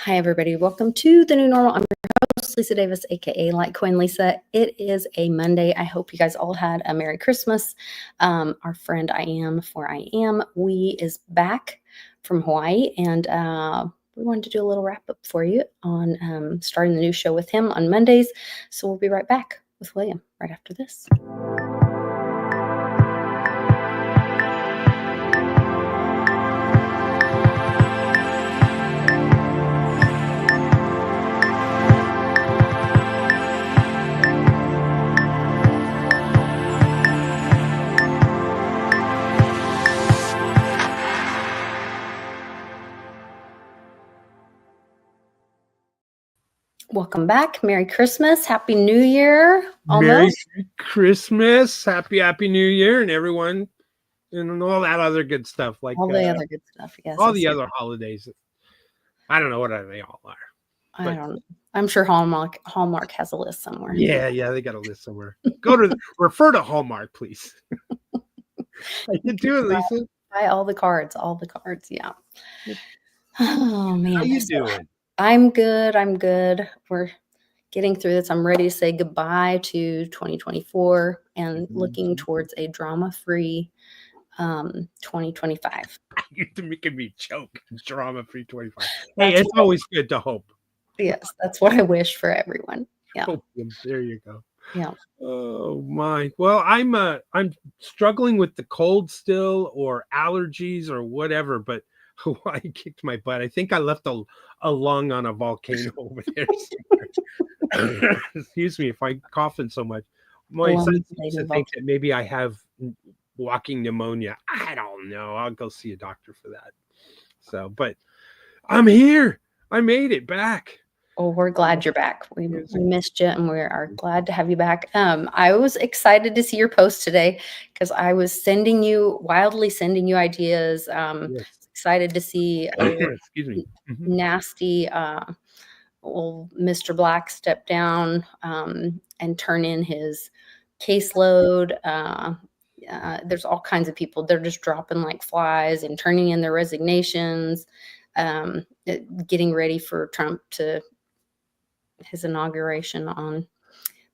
Hi, everybody. Welcome to the new normal. I'm your host, Lisa Davis, aka Litecoin Lisa. It is a Monday. I hope you guys all had a Merry Christmas. Our friend I Am for I Am, is back from Hawaii, and we wanted to do a little wrap up for you on starting the new show with him on Mondays. So we'll be right back with William right after this. Welcome back. Merry Christmas. Happy New Year. Merry Christmas. Happy New Year, and everyone, and all that other good stuff. Like all the other good stuff. Yes. All the other holidays. I don't know what they all are. I don't know. I'm sure Hallmark has a list somewhere. Yeah, they got a list somewhere. Refer to Hallmark, please. I can do it, Lisa. Buy all the cards. Yeah. Oh man. How you doing? I'm good. We're getting through this. I'm ready to say goodbye to 2024 and looking towards a drama-free 2025. You're making me choke. Drama-free 25. Hey, it's always good to hope. Yes, that's what I wish for everyone. Yeah. There you go. Yeah. Oh my. Well, I'm struggling with the cold still, or allergies, or whatever, but Hawaii kicked my butt. I think I left a lung on a volcano over there somewhere. Excuse me if I'm coughing so much. My son seems to think that maybe I have walking pneumonia. I don't know. I'll go see a doctor for that. So, but I'm here. I made it back. Well, we're glad you're back. We missed you, and we are glad to have you back. I was excited to see your post today because I was wildly sending you ideas. Yes. Excited to see nasty old Mr. Black step down and turn in his caseload. There's all kinds of people. They're just dropping like flies and turning in their resignations, getting ready for Trump to his inauguration on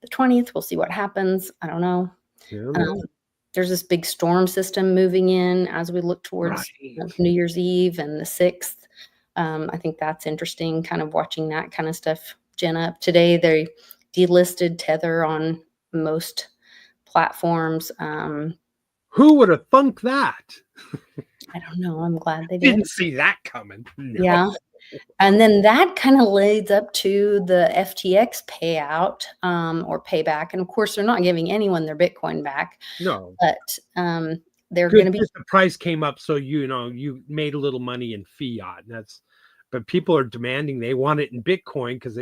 the 20th. We'll see what happens. I don't know. There's this big storm system moving in as we look towards New Year's Eve and the 6th. I think that's interesting, kind of watching that kind of stuff gin up. Today, they delisted Tether on most platforms. Who would have thunk that? I don't know. I'm glad they didn't see that coming. No. Yeah. And then that kind of leads up to the FTX payout or payback. And of course, they're not giving anyone their Bitcoin back. No. But they're going to be. The price came up, so you made a little money in fiat. But people are demanding they want it in Bitcoin because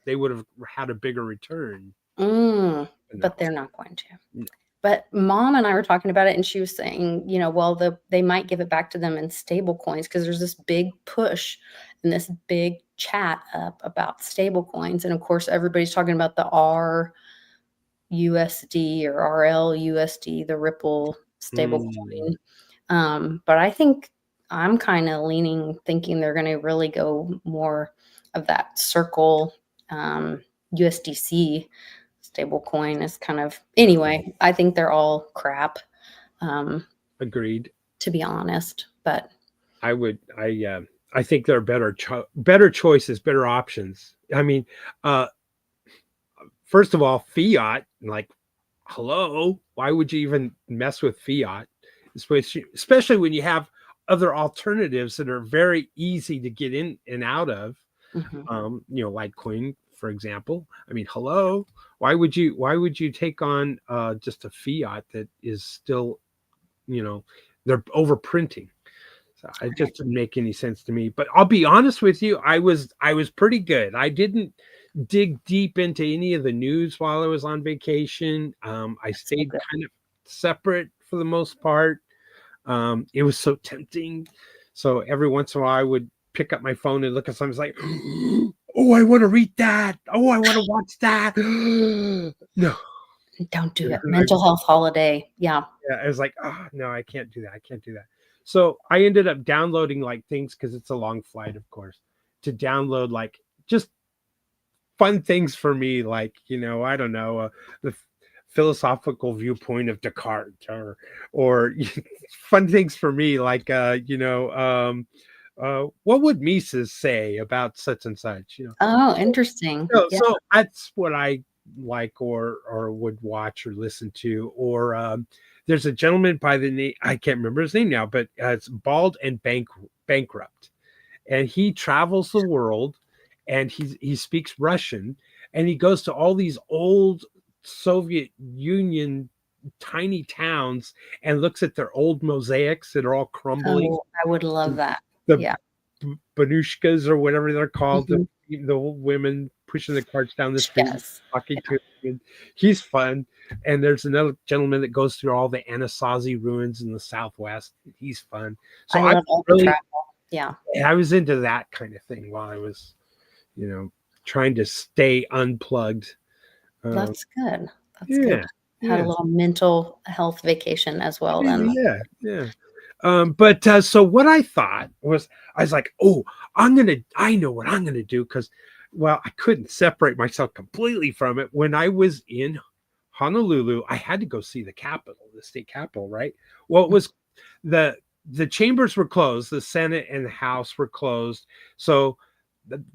they would have had a bigger return. But they're not going to. No. But Mom and I were talking about it, and she was saying, they might give it back to them in stable coins because there's this big push and this big chat up about stable coins. And of course, everybody's talking about the RUSD or RLUSD, the Ripple stable coin. But I think I'm kind of thinking they're going to really go more of that Circle USDC stable coin is kind of, anyway, I think they're all crap. Agreed. To be honest, but I think there are better choices, better options. I mean, first of all, fiat, like, hello, why would you even mess with fiat? Especially when you have other alternatives that are very easy to get in and out of. Litecoin, for example. I mean, hello, why would you take on just a fiat that is still, they're overprinting? So it just didn't make any sense to me. But I'll be honest with you, I was pretty good. I didn't dig deep into any of the news while I was on vacation. I stayed kind of separate for the most part. It was so tempting. So every once in a while I would pick up my phone and look at something like, oh, I want to read that. Oh, I want to watch that. No. Don't do it. Mental health holiday. Yeah. Yeah. I was like, oh, no, I can't do that. So I ended up downloading like things because it's a long flight, of course. to download like just fun things for me, like, I don't know, the philosophical viewpoint of Descartes, or fun things for me, like, what would Mises say about such and such, Oh, So, interesting. Yeah. so that's what I like, or would watch or listen to, or there's a gentleman by the name, I can't remember his name now, but it's Bald and Bankrupt, and he travels the world, and he speaks Russian, and he goes to all these old Soviet Union tiny towns and looks at their old mosaics that are all crumbling, Oh, I would love that. the Yeah. banushkas or whatever they're called, Mhm. the old women pushing the carts down the street, Yes. talking to him. And he's fun. And there's another gentleman that goes through all the Anasazi ruins in the Southwest. He's fun. So I I love all the really, travel. Yeah. I was into that kind of thing while I was, trying to stay unplugged. That's good. That's good. Yeah, Had a yeah, little mental health vacation as well then. yeah. But so what I thought was, I was like, oh, I know what I'm gonna do, because, well, I couldn't separate myself completely from it. When I was in Honolulu, I had to go see the Capitol, the state capitol, right? Well, it was the the chambers were closed, the Senate and the House were closed. So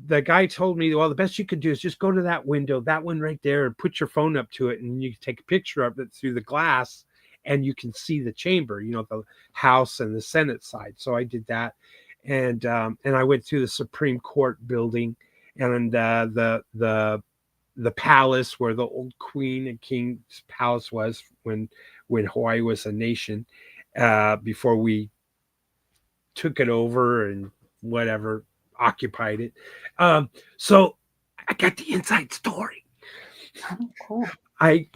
the guy told me, well, the best you could do is just go to that window, that one right there, and put your phone up to it, and you can take a picture of it through the glass, and you can see the chamber, the House and the Senate side. So I did that, and I went through the Supreme Court building, and the palace where the old Queen and King's palace was when Hawaii was a nation, before we took it over and whatever, occupied it. So I got the inside story. Oh, cool. I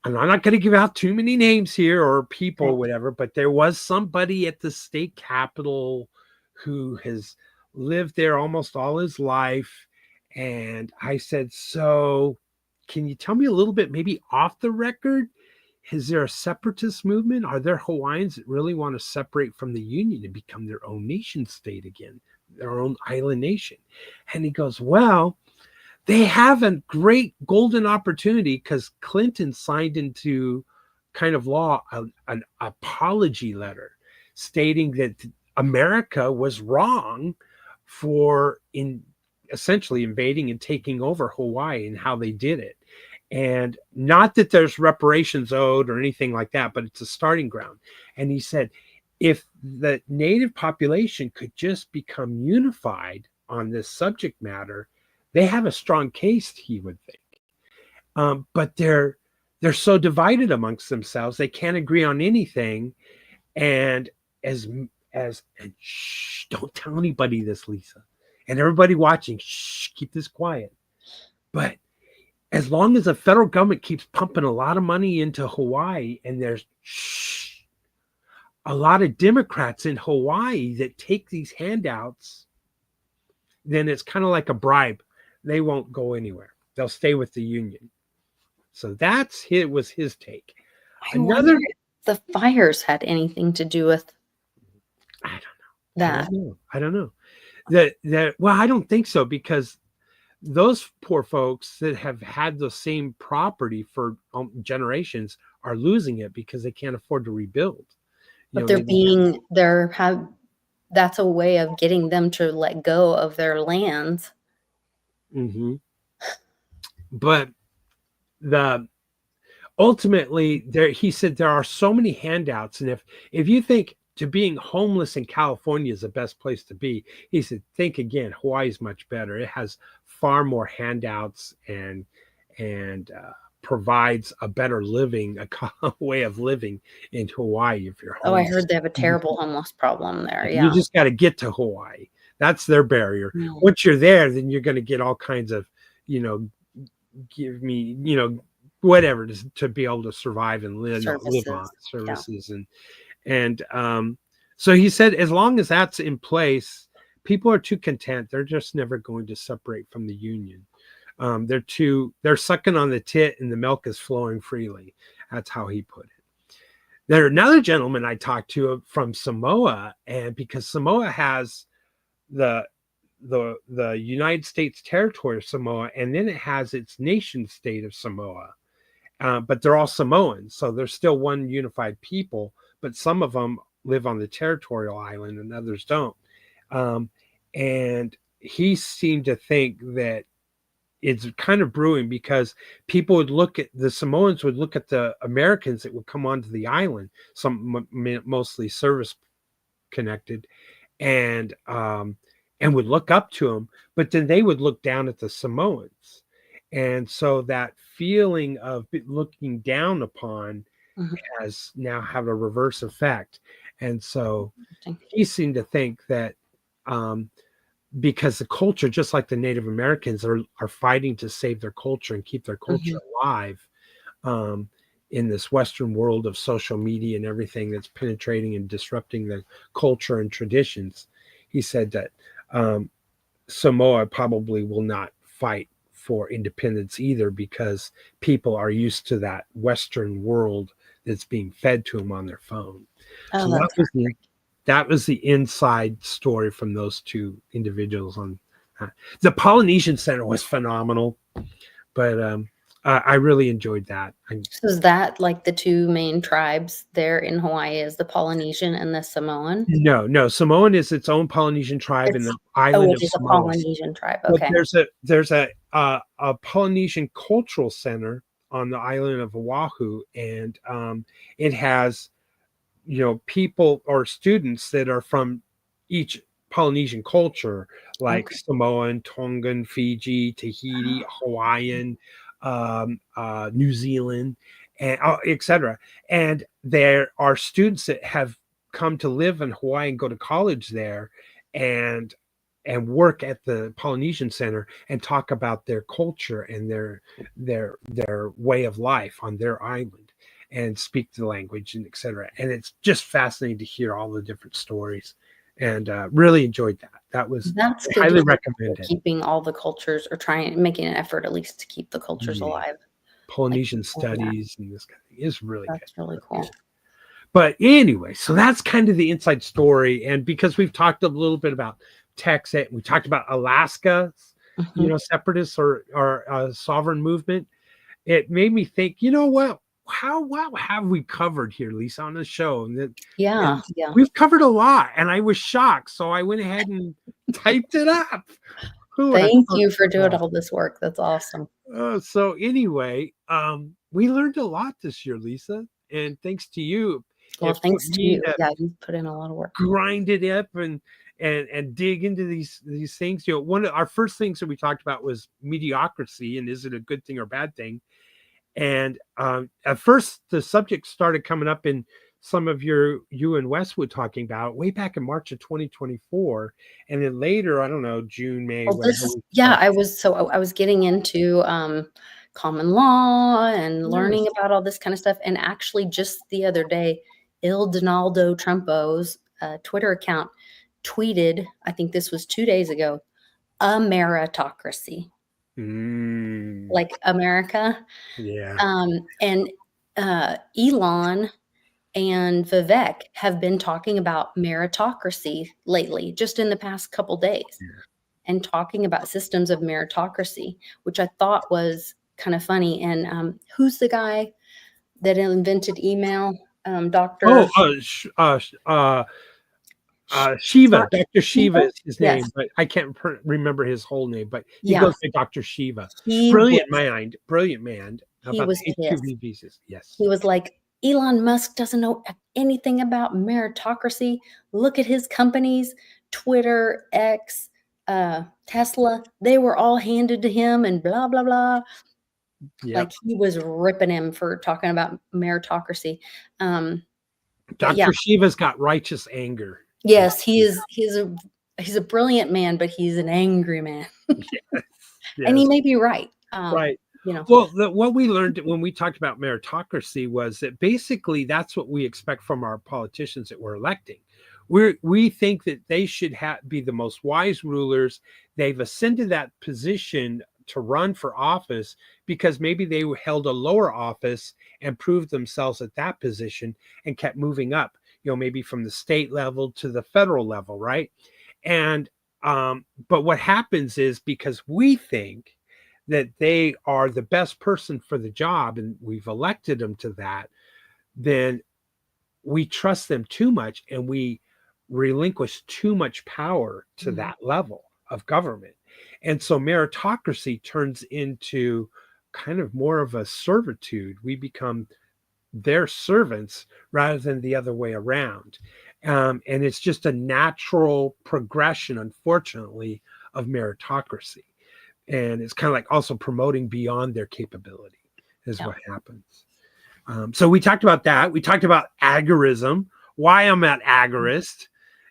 I'm not going to give out too many names here or people, Okay. whatever, but there was somebody at the state capitol who has lived there almost all his life. And I said, so can you tell me a little bit, maybe off the record? Is there a separatist movement? Are there Hawaiians that really want to separate from the Union and become their own nation state again, their own island nation? And he goes, well, they have a great golden opportunity, because Clinton signed into kind of law an apology letter stating that America was wrong for essentially invading and taking over Hawaii, and how they did it. And not that there's reparations owed or anything like that, but it's a starting ground. And he said, if the native population could just become unified on this subject matter, they have a strong case, he would think. But they're so divided amongst themselves, they can't agree on anything. And and shh, don't tell anybody this, Lisa, and everybody watching, shh, keep this quiet. But as long as the federal government keeps pumping a lot of money into Hawaii, and there's a lot of Democrats in Hawaii that take these handouts, then it's kind of like a bribe. They won't go anywhere. They'll stay with the Union. So was his take. I wonder if the fires had anything to do with I don't that. know. I don't know. Well, I don't think so, because those poor folks that have had the same property for generations are losing it because they can't afford to rebuild. But that's a way of getting them to let go of their lands. Mm-hmm. But ultimately, he said there are so many handouts, and if you think to being homeless in California is the best place to be, he said, think again. Hawaii is much better. It has far more handouts and provides a better living, a way of living in Hawaii. If you're homeless. I heard they have a terrible homeless problem there. Yeah. You just got to get to Hawaii. That's their barrier. Mm. Once you're there, then you're going to get all kinds of, give me, whatever to be able to survive and live on services. Yeah. And so he said, as long as that's in place, people are too content. They're just never going to separate from the Union. They're sucking on the tit, and the milk is flowing freely. That's how he put it. There's another gentleman I talked to from Samoa, and because Samoa has the United States territory of Samoa, and then it has its nation state of Samoa. But they're all Samoans, so they're still one unified people. But some of them live on the territorial island, and others don't. And he seemed to think that it's kind of brewing, because people would look at the Samoans would look at the Americans that would come onto the island, some mostly service connected, and would look up to them, but then they would look down at the Samoans. And so that feeling of looking down upon has now have a reverse effect. And so he seemed to think that because the culture, just like the Native Americans, are fighting to save their culture and keep their culture alive in this Western world of social media and everything that's penetrating and disrupting the culture and traditions. He said that Samoa probably will not fight for independence either, because people are used to that Western world that's being fed to them on their phone. So that was the inside story from those two individuals. On the Polynesian Center was phenomenal, but I really enjoyed that. So is that like the two main tribes there in Hawaii, is the Polynesian and the Samoan? No, Samoan is its own Polynesian tribe in the island of it is a Samoa. Polynesian tribe. Okay. But there's a Polynesian cultural center on the island of Oahu, and it has, people or students that are from each Polynesian culture, like Samoan, Tongan, Fiji, Tahiti, Hawaiian, New Zealand, and etc. And there are students that have come to live in Hawaii and go to college there, and work at the Polynesian Center and talk about their culture and their way of life on their island, and speak the language and etc. And it's just fascinating to hear all the different stories, and really enjoyed that. That's highly recommended. Keeping all the cultures, or making an effort at least to keep the cultures alive. Polynesian studies and this kind of thing is really good. Really cool. But anyway, so that's kind of the inside story. And because we've talked a little bit about Texas, we talked about Alaska, separatists or sovereign movement, it made me think, what? How have we covered here, Lisa, on the show? And we've covered a lot, and I was shocked, so I went ahead and typed it up. Thank you for doing all this work. That's awesome. So anyway, we learned a lot this year, Lisa, and thanks to you. Well, thanks to you. Yeah, you put in a lot of work. Grind it up and dig into these things. One of our first things that we talked about was mediocrity, and is it a good thing or bad thing? And at first, the subject started coming up in some of you and Westwood talking about way back in March of 2024, and then later, I don't know, June, May. I was getting into common law and learning about all this kind of stuff, and actually, just the other day, Il Donaldo Trumpo's Twitter account tweeted, I think this was 2 days ago, a meritocracy. Like America. And Elon and Vivek have been talking about meritocracy lately, just in the past couple days, and talking about systems of meritocracy, which I thought was kind of funny. And who's the guy that invented email? Dr. Shiva. Dr. Shiva is his name, but I can't remember his whole name, but he goes by Dr. Shiva. Brilliant man. He was H-2B visas. Yes. He was like, Elon Musk doesn't know anything about meritocracy. Look at his companies, Twitter, X, Tesla. They were all handed to him and blah, blah, blah. Yep. Like, he was ripping him for talking about meritocracy. Dr. Shiva's got righteous anger. Yes, he's a brilliant man, but he's an angry man. Yes. And he may be right. Right. Well, what we learned when we talked about meritocracy was that basically that's what we expect from our politicians that we're electing. We think that they should be the most wise rulers. They've ascended that position to run for office because maybe they held a lower office and proved themselves at that position and kept moving up, maybe from the state level to the federal level, right? And But what happens is because we think that they are the best person for the job and we've elected them to that, then we trust them too much and we relinquish too much power to Mhm. that level of government. And so meritocracy turns into kind of more of a servitude. We become their servants rather than the other way around. And it's just a natural progression, unfortunately, of meritocracy. And it's kind of like also promoting beyond their capability, is Yeah. what happens. So we talked about that. We talked about agorism, why I'm at agorist,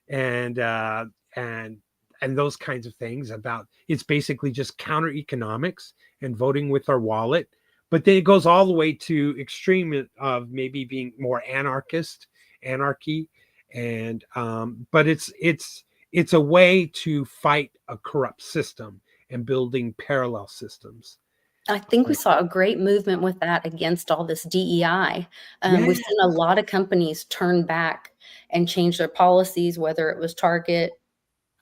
and and and those kinds of things. About it's basically just counter economics and voting with our wallet. But then it goes all the way to extreme of maybe being more anarchy, and but it's a way to fight a corrupt system and building parallel systems. I think we saw a great movement with that against all this DEI. Yeah, We've seen a lot of companies turn back and change their policies, whether it was Target,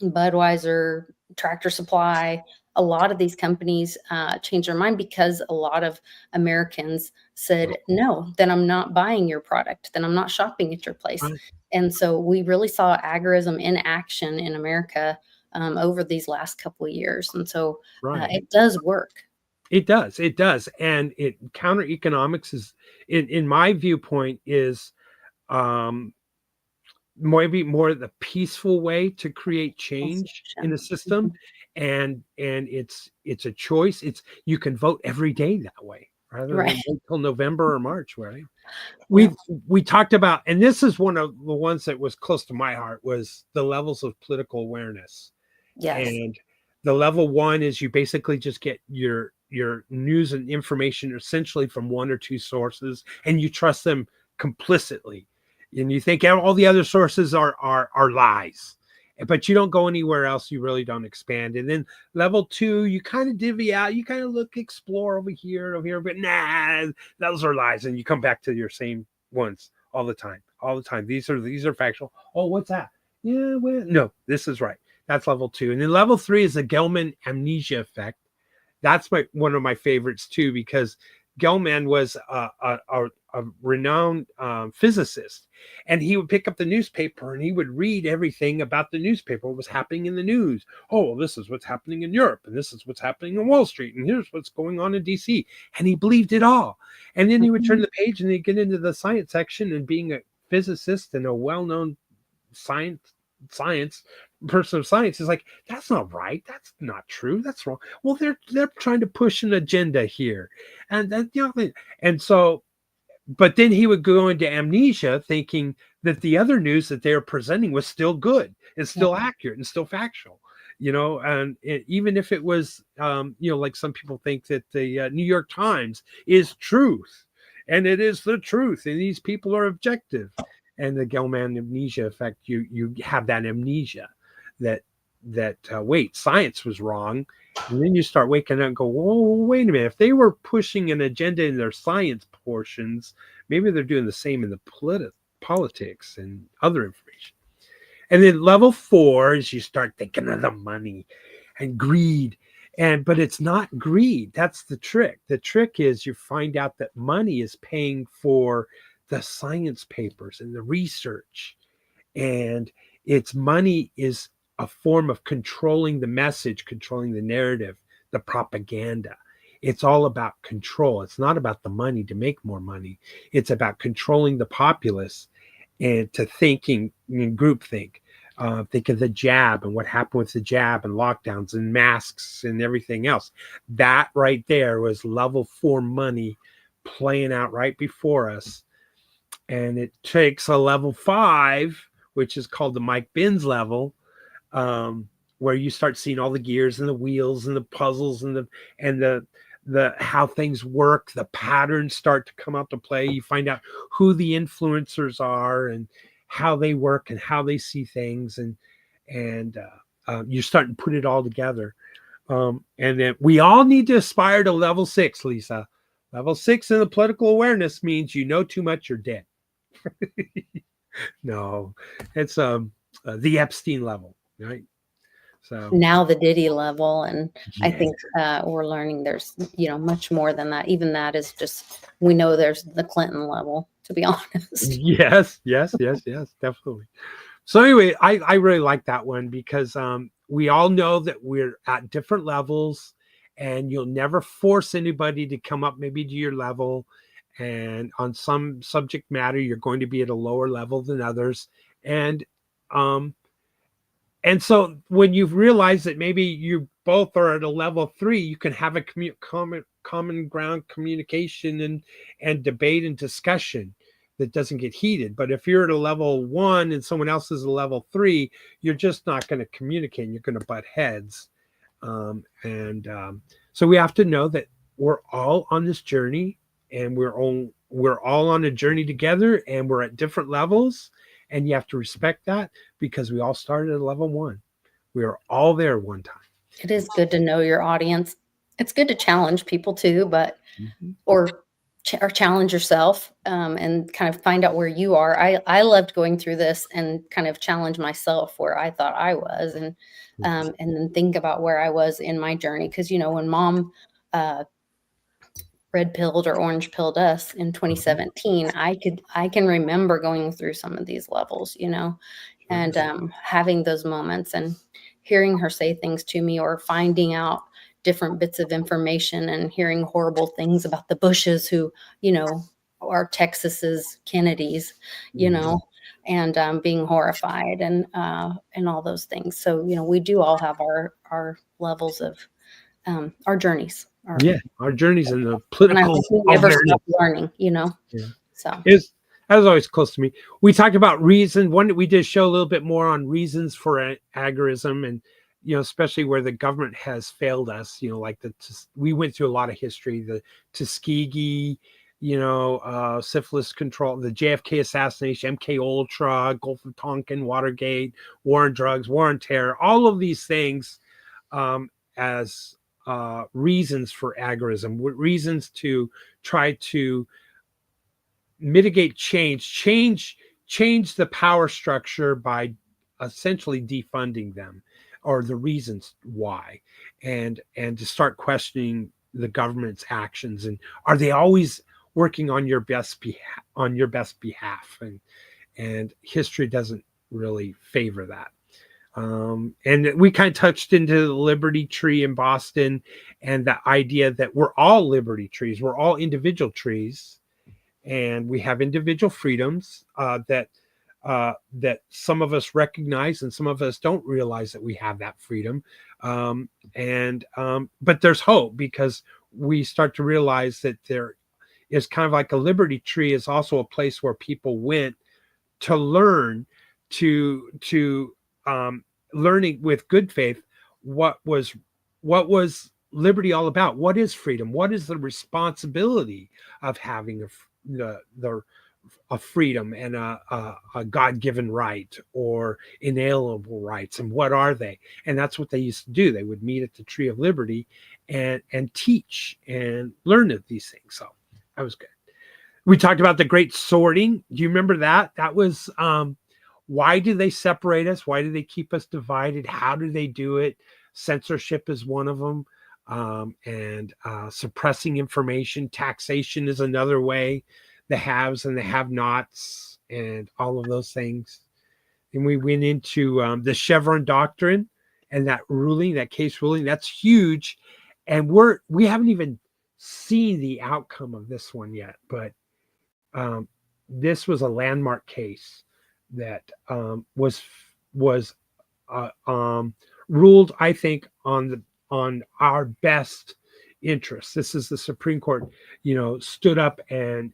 Budweiser, Tractor Supply. A lot of these companies changed their mind because a lot of Americans said, no, then I'm not buying your product. Then I'm not shopping at your place. right, And so we really saw agorism in action in America over these last couple of years. And so right. it does work. It does, and it counter economics is, in my viewpoint, is um, maybe more the peaceful way to create change in a Consumption. system, Mhm. and it's a choice. It's you can vote every day that way rather Right. than wait till November or March, right? Yeah. We talked about, and this is one of the ones that was close to my heart, was the levels of political awareness. Yes. And the level one is you basically just get your news and information essentially from one or two sources, and you trust them complicitly, and you think all the other sources are lies, but you don't go anywhere else. You really don't expand. And then level two, you kind of divvy out, you kind of look, explore over here, but nah, those are lies, and you come back to your same ones all the time. These are factual. Oh, what's that? Yeah, well, no, this is right. That's level two. And then level three is the Gelman amnesia effect. That's one of my favorites too, because Gelman was a renowned physicist, and he would pick up the newspaper and he would read everything about the newspaper, what was happening in the news. Oh, well, this is what's happening in Europe, and this is what's happening in Wall Street, and here's what's going on in DC. And he believed it all. And then he would turn Mhm. the page and he'd get into the science section, and being a physicist and a well-known science person of science is like, that's not right, that's not true, that's wrong. Well, they're trying to push an agenda here, and that, and so, but then he would go into amnesia thinking that the other news that they were presenting was still good and Yeah. still accurate and still factual, and even if it was like some people think that the New York Times is truth, and it is the truth, and these people are objective. And the Gelman amnesia effect, you have that amnesia that wait, science was wrong. And then you start waking up and go, whoa, wait a minute, if they were pushing an agenda in their science portions, maybe they're doing the same in the politics and other information. And then level four is you start thinking of the money and greed. But it's not greed. That's the trick. The trick is you find out that money is paying for the science papers and the research. And its money is a form of controlling the message, controlling the narrative, the propaganda. It's all about control. It's not about the money to make more money. It's about controlling the populace and to thinking in groupthink. Think of the jab and what happened with the jab and lockdowns and masks and everything else. That right there was level four money playing out right before us. And it takes a level five, which is called the Mike Binns level, where you start seeing all the gears and the wheels and the puzzles and the how things work. The patterns start to come out to play. You find out who the influencers are and how they work and how they see things, and you're starting to put it all together. And then we all need to aspire to level six, Lisa. Level six in the political awareness means you know too much, you're dead. No, it's the Epstein level, right? So now the Diddy level, and I yeah. think we're learning there's much more than that. Even that is just, we know there's the Clinton level, to be honest. Yes, definitely. So anyway, I really like that one because we all know that we're at different levels, and you'll never force anybody to come up maybe to your level. And on some subject matter, you're going to be at a lower level than others. And um, and so when you've realized that maybe you both are at a level 3, you can have a common ground communication and debate and discussion that doesn't get heated. But if you're at a level 1 and someone else is a level 3, you're just not going to communicate. You're going to butt heads. So we have to know that we're all on this journey, and we're all on a journey together, and we're at different levels, and you have to respect that because we all started at level 1. We were all there one time. It is good to know your audience. It's good to challenge people too, but or challenge yourself, and kind of find out where you are. I loved going through this and kind of challenge myself where I thought I was, and then think about where I was in my journey. Because when Mom red pilled or orange pilled us in 2017, I can remember going through some of these levels, and having those moments and hearing her say things to me, or finding out different bits of information and hearing horrible things about the Bushes, who are Texas's Kennedys, and being horrified, and all those things. So we do all have our levels of our journeys. Our journeys in the And I political hope we never awareness. stop learning, Yeah. So That was always close to me. We talked about reason. We did show a little bit more on reasons for agorism, and especially where the government has failed us. Like we went through a lot of history, the Tuskegee, syphilis control, the JFK assassination, MK Ultra, Gulf of Tonkin, Watergate, war on drugs, war on terror, all of these things as reasons for agorism, reasons to try to mitigate change the power structure by essentially defunding them, or the reasons why, and to start questioning the government's actions, and are they always working on your best behalf, and history doesn't really favor that. And we kind of touched into the Liberty Tree in Boston, and the idea that we're all Liberty trees, we're all individual trees, and we have individual freedoms that some of us recognize, and some of us don't realize that we have that freedom. But there's hope, because we start to realize that there is kind of like a Liberty Tree is also a place where people went to learn, learning with good faith what was liberty all about, what is freedom, what is the responsibility of having a freedom and a God-given right, or inalienable rights, and what are they. And that's what they used to do. They would meet at the Tree of Liberty and teach and learn these things. So that was good. We talked about the Great Sorting. Do you remember that? That was why do they separate us? Why do they keep us divided? How do they do it? Censorship is one of them. And suppressing information. Taxation is another way. The haves and the have-nots, and all of those things. And we went into the Chevron doctrine, and that case ruling. That's huge. And we haven't even seen the outcome of this one yet. But this was a landmark case that was ruled, I think, on our best interests. This is the Supreme Court, stood up and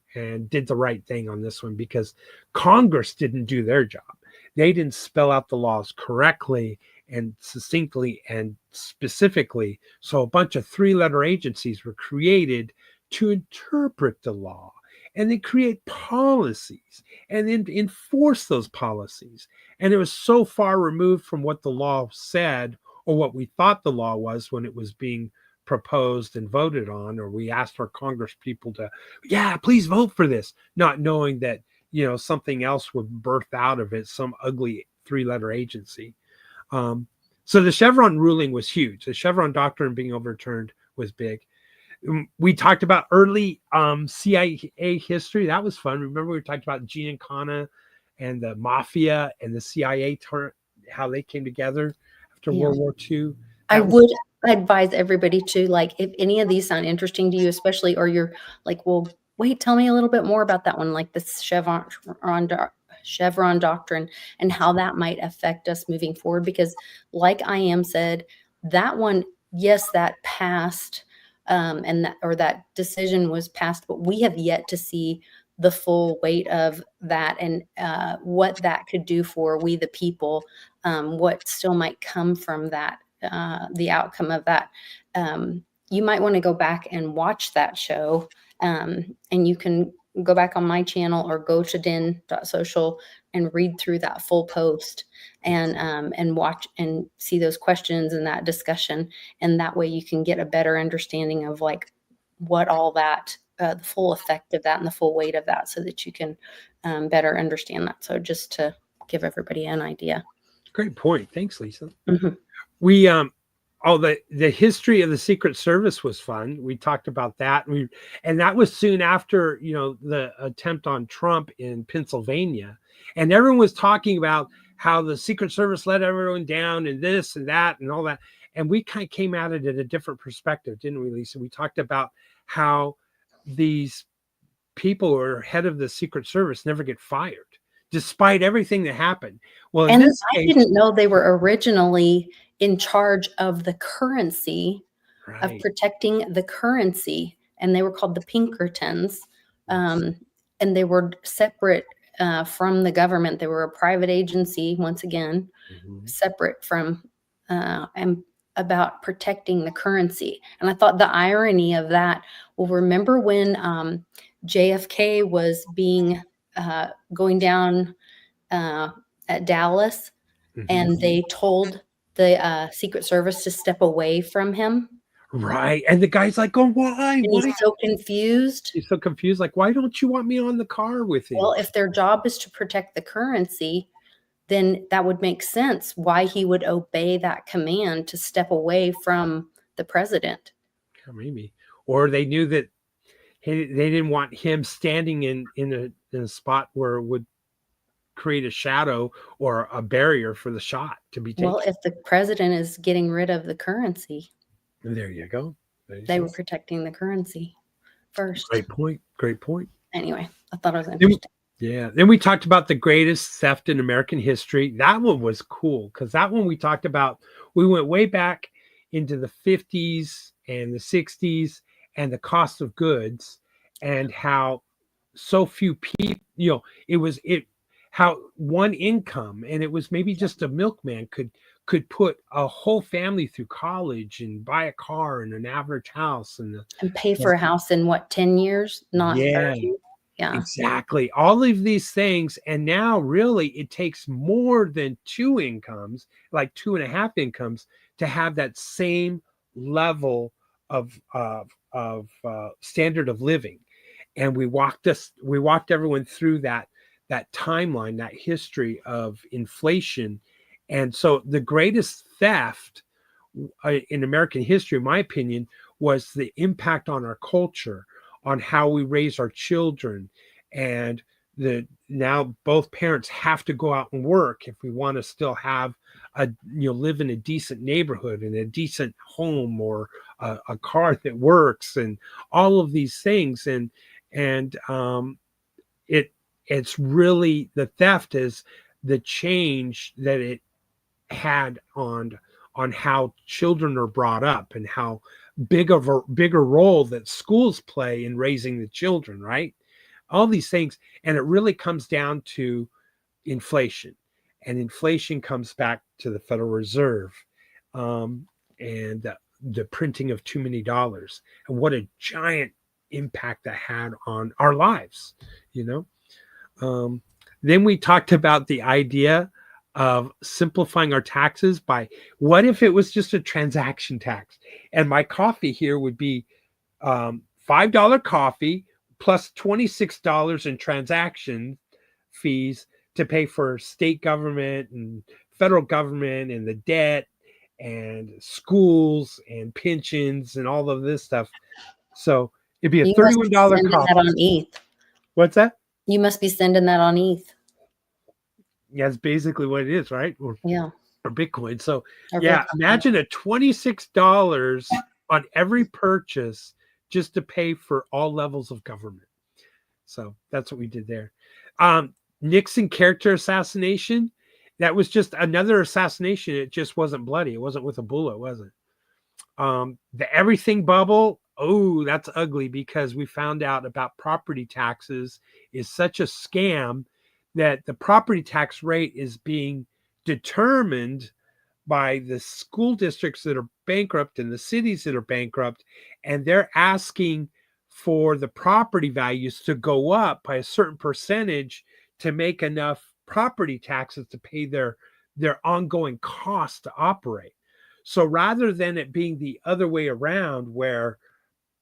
did the right thing on this one, because Congress didn't do their job. They didn't spell out the laws correctly and succinctly and specifically. So a bunch of 3-letter agencies were created to interpret the law, and then create policies, and then enforce those policies. And it was so far removed from what the law said, or what we thought the law was when it was being proposed and voted on, or we asked our Congress people to, please vote for this, not knowing that, something else would birth out of it, some ugly 3-letter agency. So the Chevron ruling was huge. The Chevron doctrine being overturned was big. We talked about early CIA history. That was fun. Remember we talked about Giancana and the mafia and the CIA, how they came together after World War II. I would advise everybody to, like, if any of these sound interesting to you, especially, or you're like, well, wait, tell me a little bit more about that one, like the Chevron doctrine and how that might affect us moving forward. Because like I am said, that one, yes, that passed, and that decision was passed, but we have yet to see the full weight of that and what that could do for we the people, what still might come from that, the outcome of that. You might want to go back and watch that show, and you can go back on my channel or go to den.social and read through that full post and watch and see those questions and that discussion. And that way you can get a better understanding of like what all that, the full effect of that and the full weight of that, so that you can better understand that. So just to give everybody an idea. Great point. Thanks, Lisa. Mm-hmm. We the history of the Secret Service was fun. We talked about that. And that was soon after, the attempt on Trump in Pennsylvania. And everyone was talking about how the Secret Service let everyone down and this and that and all that. And we kind of came at it at a different perspective, didn't we, Lisa? We talked about how these people who are head of the Secret Service never get fired, despite everything that happened. Well, in this I case, didn't know they were originally in charge of the currency, right, of protecting the currency, and they were called the Pinkertons, and they were separate from the government. They were a private agency, once again, separate from and about protecting the currency. And I thought the irony of that, well, remember when JFK was being going down at Dallas, and they told the Secret Service to step away from him. Right. And the guy's like, oh, why? And he's so confused. He's so confused. Like, why don't you want me on the car with you? Well, if their job is to protect the currency, then that would make sense why he would obey that command to step away from the president. Yeah, maybe. Or they knew that they didn't want him standing in a spot where it would create a shadow or a barrier for the shot to be taken. Well, if the president is getting rid of the currency, there you go. They were protecting the currency first. Great point. Great point. Anyway, I thought it was interesting. Yeah. Then we talked about the greatest theft in American history. That one was cool because that one we talked about, we went way back into the 50s and the 60s and the cost of goods and how so few people, how one income, and it was maybe just a milkman could put a whole family through college and buy a car and an average house and pay for a house in 10 years, not 30. Yeah, exactly. All of these things. And now really it takes more than two incomes, like 2.5 incomes, to have that same level of standard of living. And we walked everyone through that timeline, that history of inflation. And so the greatest theft in American history, in my opinion, was the impact on our culture, on how we raise our children. And now both parents have to go out and work if we want to still have live in a decent neighborhood, in a decent home, or a car that works, and all of these things. And it's really, the theft is the change that it had on how children are brought up and how bigger role that schools play in raising the children, right? All these things. And it really comes down to inflation, and inflation comes back to the Federal Reserve, and the printing of too many dollars, and what a giant impact that had on our lives, Then we talked about the idea of simplifying our taxes by, what if it was just a transaction tax? And my coffee here would be $5 coffee plus $26 in transaction fees to pay for state government and federal government and the debt and schools and pensions and all of this stuff. So it'd be a You must be $31 sending cost. that on ETH. What's that? You must be sending that on ETH. Yeah, it's basically what it is, right? Yeah. Or Bitcoin. So Or yeah, Bitcoin. imagine a $26 on every purchase just to pay for all levels of government. So that's what we did there. Nixon character assassination. That was just another assassination. It just wasn't bloody. It wasn't with a bullet, was it? The everything bubble. Oh, that's ugly because we found out about property taxes is such a scam that the property tax rate is being determined by the school districts that are bankrupt and the cities that are bankrupt, and they're asking for the property values to go up by a certain percentage to make enough property taxes to pay their ongoing costs to operate. So rather than it being the other way around where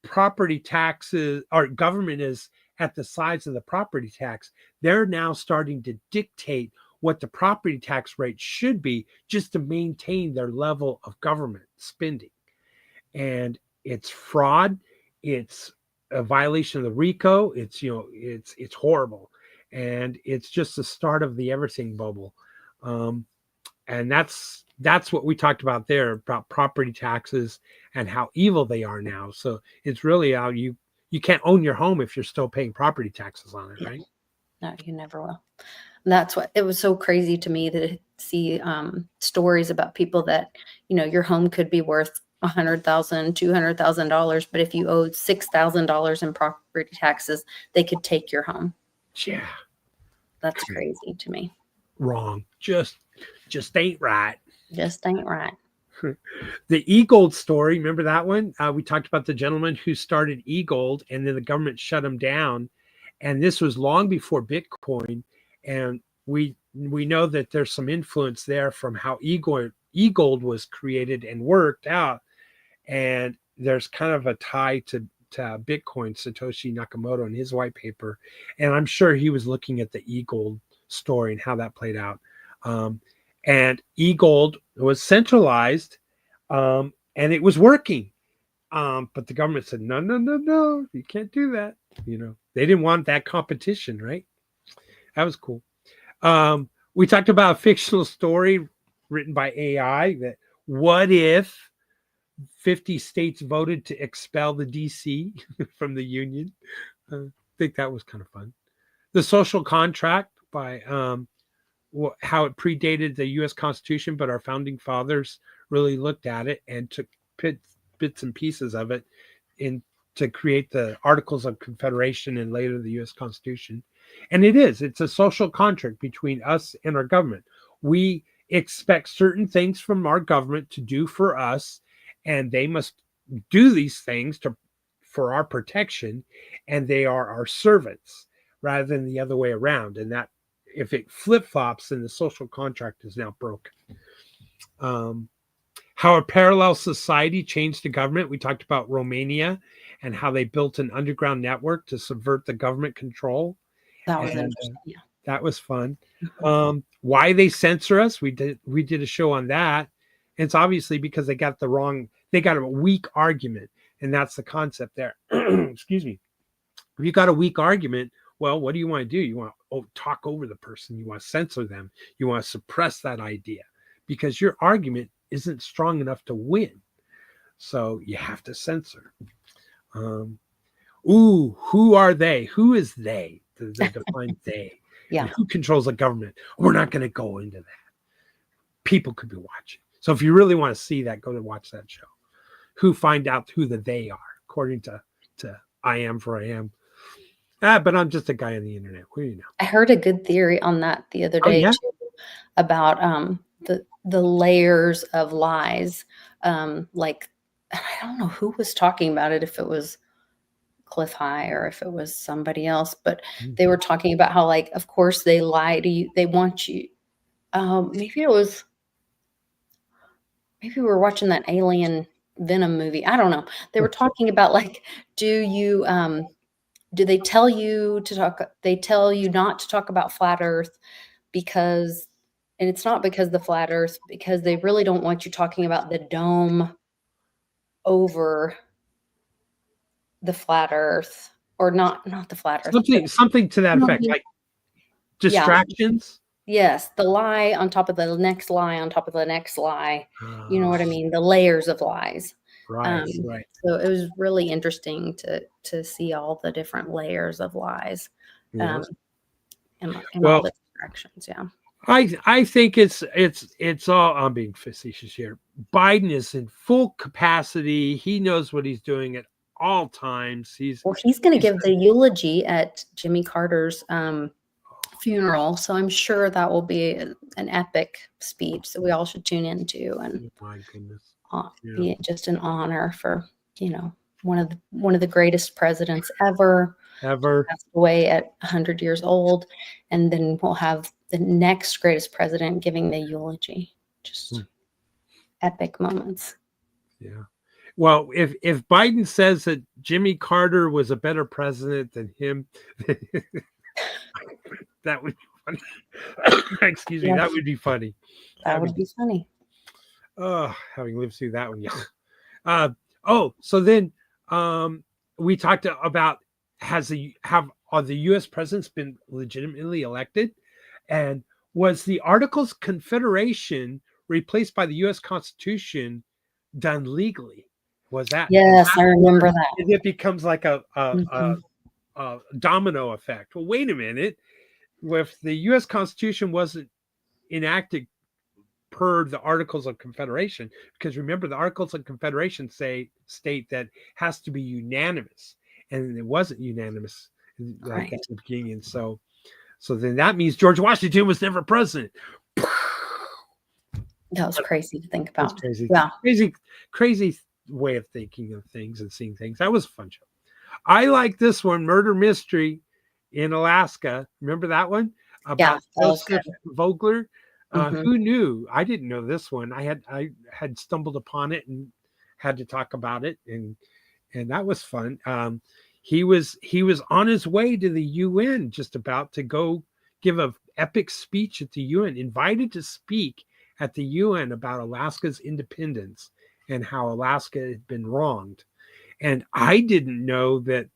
property taxes or government is at the size of the property tax, they're now starting to dictate what the property tax rate should be just to maintain their level of government spending. And it's fraud, it's a violation of the RICO, it's horrible. And it's just the start of the everything bubble. And that's what we talked about there about property taxes and how evil they are now. So it's really how you can't own your home if you're still paying property taxes on it, right? No, you never will. And that's what it was so crazy to me to see stories about people that, your home could be worth $100,000, $200,000, but if you owed $6,000 in property taxes, they could take your home. Yeah. That's crazy to me. Wrong. Just ain't right. Just ain't right. The eGold story, remember that one? We talked about the gentleman who started eGold and then the government shut him down. And this was long before Bitcoin. And we know that there's some influence there from how eGold was created and worked out. And there's kind of a tie to Bitcoin, Satoshi Nakamoto and his white paper. And I'm sure he was looking at the eGold story and how that played out. And eGold was centralized, and it was working. But the government said, no, you can't do that. They didn't want that competition, right? That was cool. We talked about a fictional story written by AI that what if 50 states voted to expel the DC from the Union? I think that was kind of fun. The Social Contract by how it predated the U.S. Constitution, but our founding fathers really looked at it and took bits and pieces of it to create the Articles of Confederation and later the U.S. Constitution. And it's a social contract between us and our government. We expect certain things from our government to do for us, and they must do these things for our protection, and they are our servants rather than the other way around. And that if it flip-flops, then the social contract is now broken. How a parallel society changed the government. We talked about Romania and how they built an underground network to subvert the government control. That was interesting. Yeah. That was fun. Why they censor us. We did a show on that. And it's obviously because they got a weak argument. And that's the concept there. Excuse me. If you got a weak argument, well, what do you want to do? You want to talk over the person. You want to censor them. You want to suppress that idea because your argument isn't strong enough to win. So you have to censor. Who are they? Who is they? The defined they. Yeah. And who controls the government? We're not going to go into that. People could be watching. So if you really want to see that, go to watch that show. Find out who the they are, according to I Am for I Am. But I'm just a guy on the internet. What do you know? I heard a good theory on that the other day too, about the layers of lies. Like I don't know who was talking about it, if it was Cliff High or if it was somebody else, but they were talking about how, like, of course they lie to you. They want you. Maybe we were watching that Alien Venom movie. I don't know. They were talking about, like, do they tell you not to talk about flat Earth because And it's not because the flat earth, because they really don't want you talking about the dome over the flat earth, or not the flat earth. Something to that effect, like distractions. Yes, the lie on top of the next lie on top of the next lie. You know what I mean? The layers of lies. Right. So it was really interesting to see all the different layers of lies, Yes. and Well, all the distractions. Yeah. I think it's all, I'm being facetious here. Biden is in full capacity. He knows what he's doing at all times. He's going to give the eulogy at Jimmy Carter's funeral, so I'm sure that will be an epic speech. So we all should tune into, and my goodness, be just an honor for one of the greatest presidents ever passed away at 100 years old, and then we'll have the next greatest president giving the eulogy. Just epic moments. Yeah. Well, if Biden says that Jimmy Carter was a better president than him, that would be funny. Excuse me, that would be funny. That would be funny. Oh, having lived through that one, yeah. So then we talked about are the U.S. presidents been legitimately elected, and was the Articles of Confederation replaced by the U.S. Constitution done legally? Was that? Yes, I remember that. It becomes like a domino effect. Well, wait a minute. If the U.S. Constitution wasn't enacted per the Articles of Confederation, because remember, the Articles of Confederation state that has to be unanimous, and it wasn't unanimous like at the beginning. So then that means George Washington was never president. That was crazy to think about. That's crazy. Yeah. Crazy way of thinking of things and seeing things. That was a fun show. I like this one, Murder Mystery in Alaska. Remember that one? About Joseph Vogler. Who knew? I didn't know this one. I had stumbled upon it and had to talk about it, and that was fun. He was on his way to the UN, just about to go give an epic speech at the UN, invited to speak at the UN about Alaska's independence and how Alaska had been wronged. And I didn't know that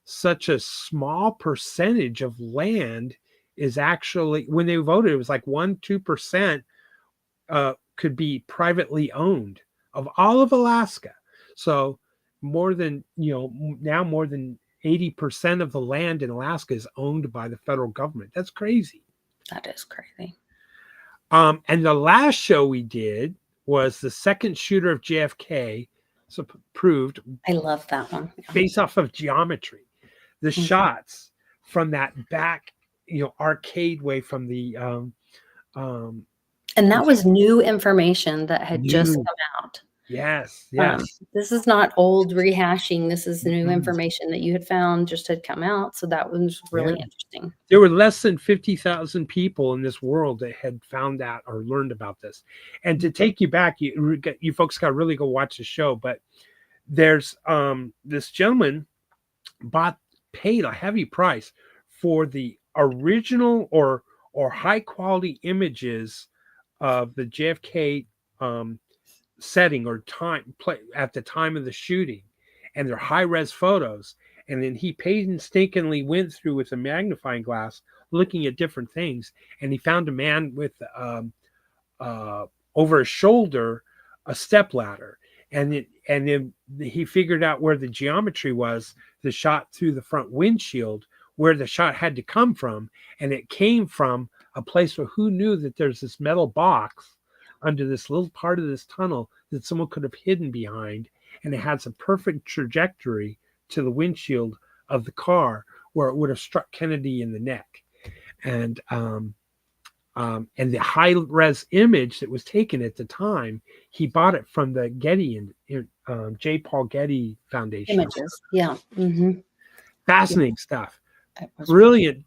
such a small percentage of land is actually, when they voted, it was like 1-2% could be privately owned of all of Alaska. So more than 80% of the land in Alaska is owned by the federal government. That's crazy. That is crazy. And the last show we did was the second shooter of JFK. So proved. I love that one. Based off of geometry. The shots from that back, arcade way from the and that was new information that had just come out. Yes. This is not old rehashing. This is new information that you had found just had come out. So that was really interesting. There were less than 50,000 people in this world that had found out or learned about this. And to take you back, you folks got to really go watch the show. But there's this gentleman paid a heavy price for the original or high quality images of the JFK setting or time at the time of the shooting, and they're high-res photos. And then he painstakingly went through with a magnifying glass looking at different things, and he found a man with over his shoulder a step ladder, and then he figured out where the geometry was, the shot through the front windshield, where the shot had to come from, and it came from a place where who knew that there's this metal box under this little part of this tunnel that someone could have hidden behind, and it has a perfect trajectory to the windshield of the car where it would have struck Kennedy in the neck. And the high-res image that was taken at the time, he bought it from the Getty and J. Paul Getty Foundation. Images, yeah. Fascinating stuff. Brilliant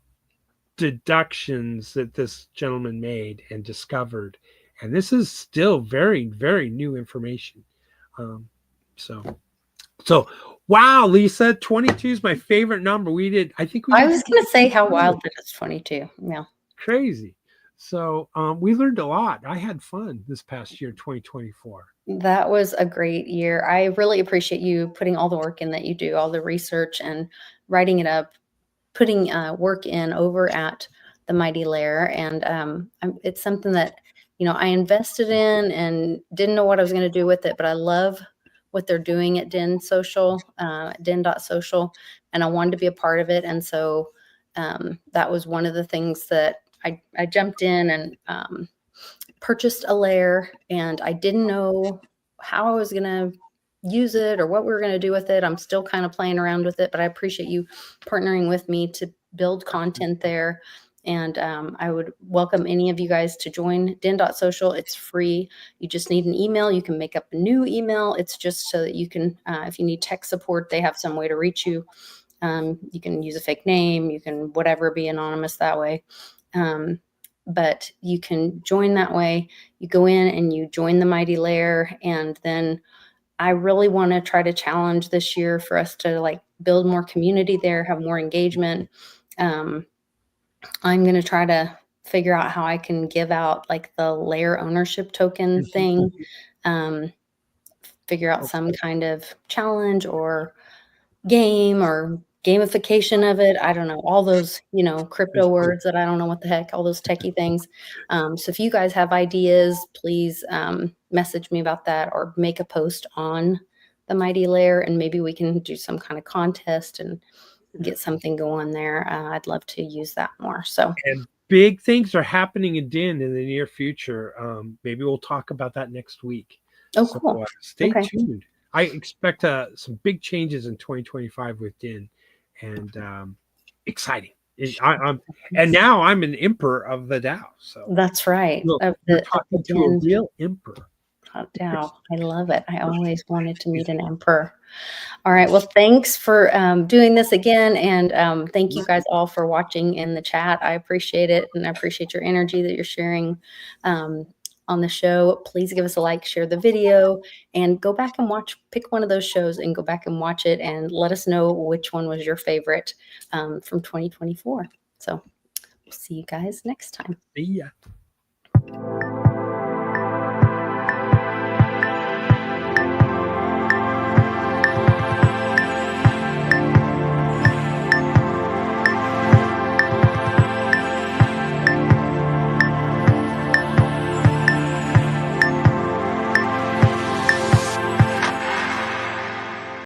deductions that this gentleman made and discovered. And this is still very, very new information. So wow, Lisa, 22 is my favorite number. I was going to say how wild that is, 22. Yeah. Crazy. So we learned a lot. I had fun this past year, 2024. That was a great year. I really appreciate you putting all the work in that you do, all the research and writing it up, putting work in over at the Mighty Lair. And it's something that, I invested in and didn't know what I was going to do with it, but I love what they're doing at Den Social, den.social, and I wanted to be a part of it. And so that was one of the things that I jumped in and purchased a lair, and I didn't know how I was going to use it or what we were going to do with it. I'm still kind of playing around with it, but I appreciate you partnering with me to build content there. And I would welcome any of you guys to join den.social. It's free. You just need an email. You can make up a new email. It's just so that you can, if you need tech support, they have some way to reach you. You can use a fake name. You can whatever, be anonymous that way. But you can join that way. You go in and you join the Mighty Lair, and then I really want to try to challenge this year for us to like build more community there, have more engagement. I'm going to try to figure out how I can give out like the lair ownership token thing, figure out some kind of challenge or game or gamification of it. I don't know, all those, crypto words that I don't know what the heck, all those techie things. So if you guys have ideas, please message me about that or make a post on the Mighty Lair, and maybe we can do some kind of contest and get something going there. I'd love to use that more. So, and big things are happening in Den in the near future. Maybe we'll talk about that next week. Oh, cool. Stay tuned. I expect some big changes in 2025 with Den, and exciting. And now I'm an emperor of the DAO. So that's right. You're talking to a real emperor. DAO. I love it. I always wanted to meet an emperor. All right. Well, thanks for doing this again. And thank you guys all for watching in the chat. I appreciate it. And I appreciate your energy that you're sharing on the show. Please give us a like, share the video, and go back and pick one of those shows and go back and watch it and let us know which one was your favorite from 2024. So we'll see you guys next time. See ya.